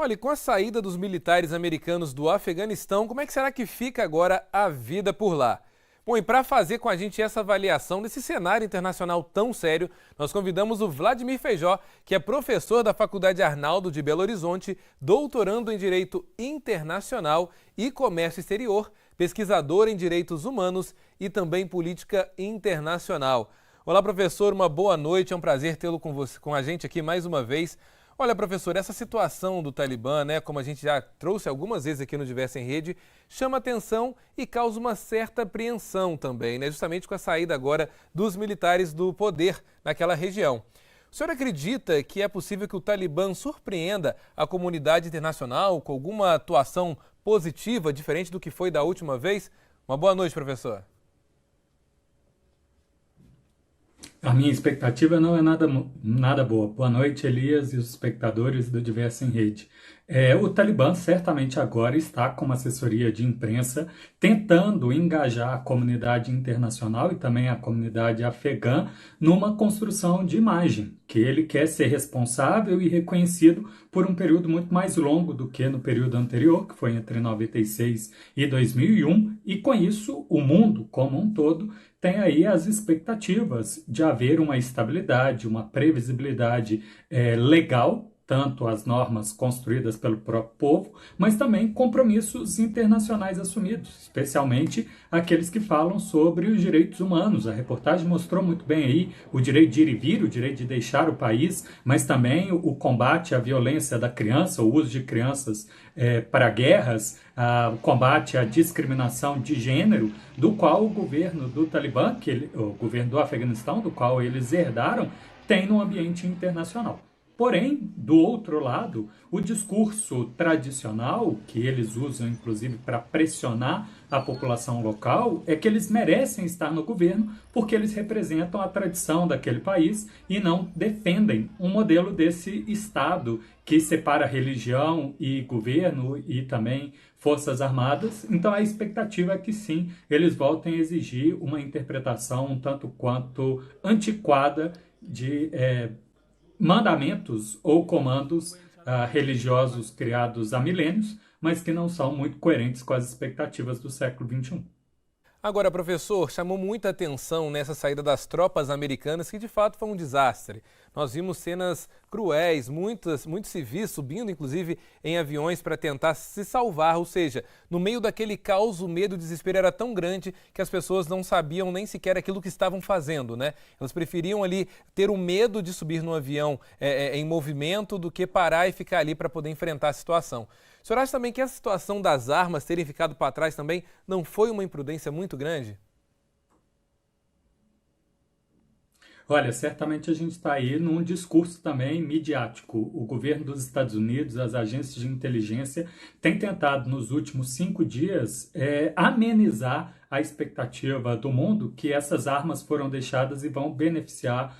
Olha, e com a saída dos militares americanos do Afeganistão, como é que será que fica agora a vida por lá? Bom, e para fazer com a gente essa avaliação desse cenário internacional tão sério, nós convidamos o Vladimir Feijó, que é professor da Faculdade Arnaldo de Belo Horizonte, doutorando em Direito Internacional e Comércio Exterior, pesquisador em Direitos Humanos e também Política Internacional. Olá, professor, uma boa noite, é um prazer tê-lo com a gente aqui mais uma vez. Olha, professor, essa situação do Talibã, como a gente já trouxe algumas vezes aqui no Diverso em Rede, chama atenção e causa uma certa apreensão também, justamente com a saída agora dos militares do poder naquela região. O senhor acredita que é possível que o Talibã surpreenda a comunidade internacional com alguma atuação positiva, diferente do que foi da última vez? Uma boa noite, professor. A minha expectativa não é nada boa. Boa noite, Elias e os espectadores do Diverso em Rede. O Talibã certamente agora está com uma assessoria de imprensa tentando engajar a comunidade internacional e também a comunidade afegã numa construção de imagem, que ele quer ser responsável e reconhecido por um período muito mais longo do que no período anterior, que foi entre 96 e 2001, e com isso o mundo como um todo tem aí as expectativas de haver uma estabilidade, uma previsibilidade legal, tanto as normas construídas pelo próprio povo, mas também compromissos internacionais assumidos, especialmente aqueles que falam sobre os direitos humanos. A reportagem mostrou muito bem aí o direito de ir e vir, o direito de deixar o país, mas também o combate à violência da criança, o uso de crianças para guerras, o combate à discriminação de gênero, do qual o governo do Talibã, o governo do Afeganistão, do qual eles herdaram, tem no ambiente internacional. Porém, do outro lado, o discurso tradicional, que eles usam inclusive para pressionar a população local, é que eles merecem estar no governo porque eles representam a tradição daquele país e não defendem um modelo desse Estado que separa religião e governo e também forças armadas. Então a expectativa é que sim, eles voltem a exigir uma interpretação um tanto quanto antiquada de mandamentos ou comandos religiosos criados há milênios, mas que não são muito coerentes com as expectativas do século XXI. Agora, professor, chamou muita atenção nessa saída das tropas americanas, que de fato foi um desastre. Nós vimos cenas cruéis, muitos civis subindo, inclusive, em aviões para tentar se salvar. Ou seja, no meio daquele caos, o medo e o desespero era tão grande que as pessoas não sabiam nem sequer aquilo que estavam fazendo, Elas preferiam ali ter o medo de subir no avião em movimento do que parar e ficar ali para poder enfrentar a situação. O senhor acha também que essa situação das armas terem ficado para trás também não foi uma imprudência muito grande? Olha, certamente a gente está aí num discurso também midiático. O governo dos Estados Unidos, as agências de inteligência, têm tentado nos últimos 5 dias amenizar a expectativa do mundo que essas armas foram deixadas e vão beneficiar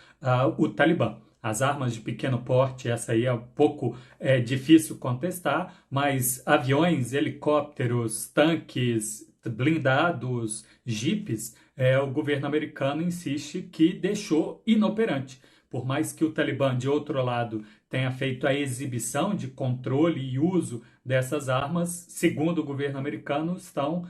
o Talibã. As armas de pequeno porte, essa aí é um pouco difícil contestar, mas aviões, helicópteros, tanques, blindados, jipes, o governo americano insiste que deixou inoperante. Por mais que o Talibã, de outro lado, tenha feito a exibição de controle e uso dessas armas, segundo o governo americano, estão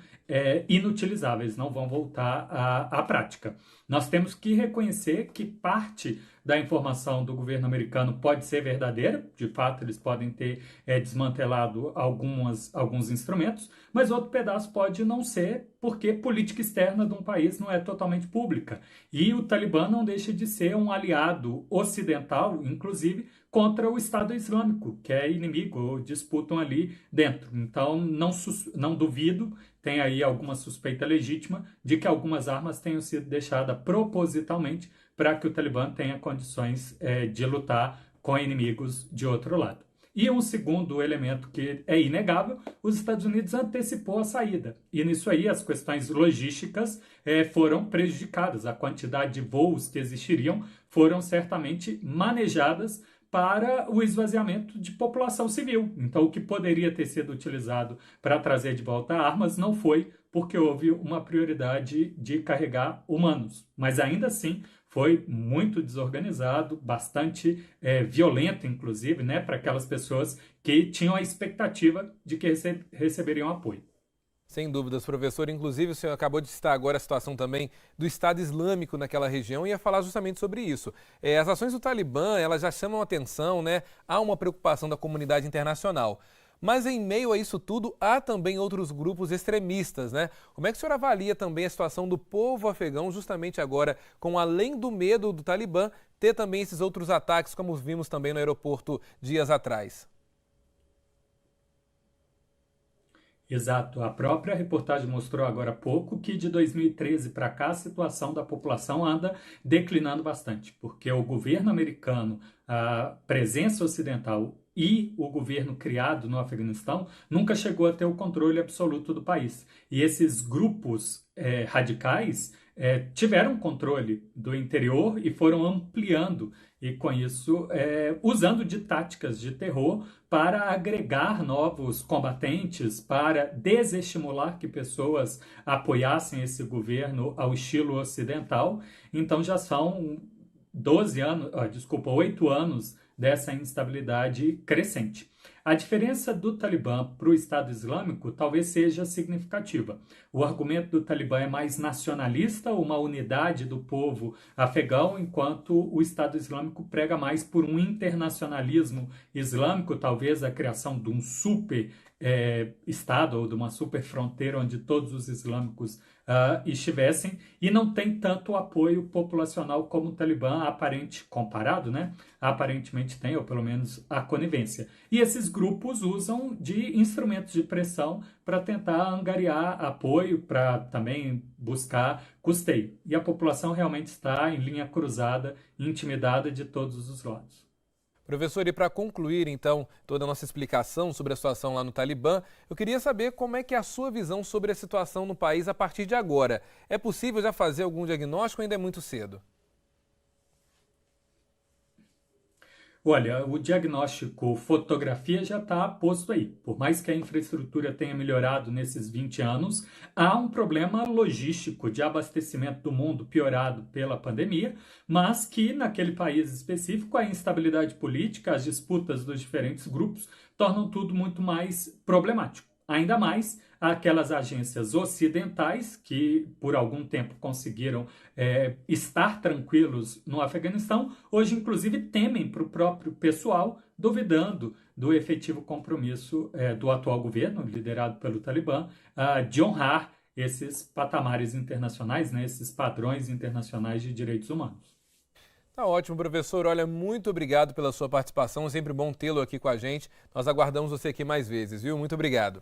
inutilizáveis, não vão voltar à prática. Nós temos que reconhecer que parte da informação do governo americano pode ser verdadeira, de fato eles podem ter desmantelado alguns instrumentos, mas outro pedaço pode não ser, porque política externa de um país não é totalmente pública. E o Talibã não deixa de ser um aliado ocidental, inclusive, contra o Estado Islâmico, que é inimigo, ou disputam ali dentro. Então, não duvido, tem aí alguma suspeita legítima de que algumas armas tenham sido deixadas propositalmente para que o Talibã tenha condições de lutar com inimigos de outro lado. E um segundo elemento que é inegável, os Estados Unidos antecipou a saída. E nisso aí as questões logísticas foram prejudicadas. A quantidade de voos que existiriam foram certamente manejadas para o esvaziamento de população civil. Então, o que poderia ter sido utilizado para trazer de volta armas não foi, porque houve uma prioridade de carregar humanos. Mas ainda assim, foi muito desorganizado, bastante violento, inclusive, né, para aquelas pessoas que tinham a expectativa de que receberiam apoio. Sem dúvidas, professor. Inclusive, o senhor acabou de citar agora a situação também do Estado Islâmico naquela região e ia falar justamente sobre isso. As ações do Talibã, elas já chamam atenção, né? Há uma preocupação da comunidade internacional. Mas em meio a isso tudo, há também outros grupos extremistas, né? Como é que o senhor avalia também a situação do povo afegão justamente agora, com além do medo do Talibã, ter também esses outros ataques, como vimos também no aeroporto dias atrás? Exato. A própria reportagem mostrou agora há pouco que de 2013 para cá a situação da população anda declinando bastante, porque o governo americano, a presença ocidental e o governo criado no Afeganistão nunca chegou a ter o controle absoluto do país. E esses grupos radicais tiveram controle do interior e foram ampliando, e com isso usando de táticas de terror para agregar novos combatentes, para desestimular que pessoas apoiassem esse governo ao estilo ocidental. Então já são 8 anos dessa instabilidade crescente. A diferença do Talibã para o Estado Islâmico talvez seja significativa. O argumento do Talibã é mais nacionalista, uma unidade do povo afegão, enquanto o Estado Islâmico prega mais por um internacionalismo islâmico, talvez a criação de um super Estado ou de uma super fronteira onde todos os islâmicos estivessem, e não tem tanto apoio populacional como o Talibã comparado, né? Aparentemente tem, ou pelo menos a conivência. E esses grupos usam de instrumentos de pressão para tentar angariar apoio, para também buscar custeio. E a população realmente está em linha cruzada, intimidada de todos os lados. Professor, e para concluir, então, toda a nossa explicação sobre a situação lá no Talibã, eu queria saber como é que é a sua visão sobre a situação no país a partir de agora. É possível já fazer algum diagnóstico ou ainda é muito cedo? Olha, o diagnóstico fotografia já está posto aí. Por mais que a infraestrutura tenha melhorado nesses 20 anos, há um problema logístico de abastecimento do mundo piorado pela pandemia, mas que naquele país específico a instabilidade política, as disputas dos diferentes grupos tornam tudo muito mais problemático. Ainda mais aquelas agências ocidentais que por algum tempo conseguiram estar tranquilos no Afeganistão, hoje inclusive temem para o próprio pessoal, duvidando do efetivo compromisso do atual governo, liderado pelo Talibã, de honrar esses patamares internacionais, né, esses padrões internacionais de direitos humanos. Tá ótimo, professor. Olha, muito obrigado pela sua participação. É sempre bom tê-lo aqui com a gente. Nós aguardamos você aqui mais vezes, viu? Muito obrigado.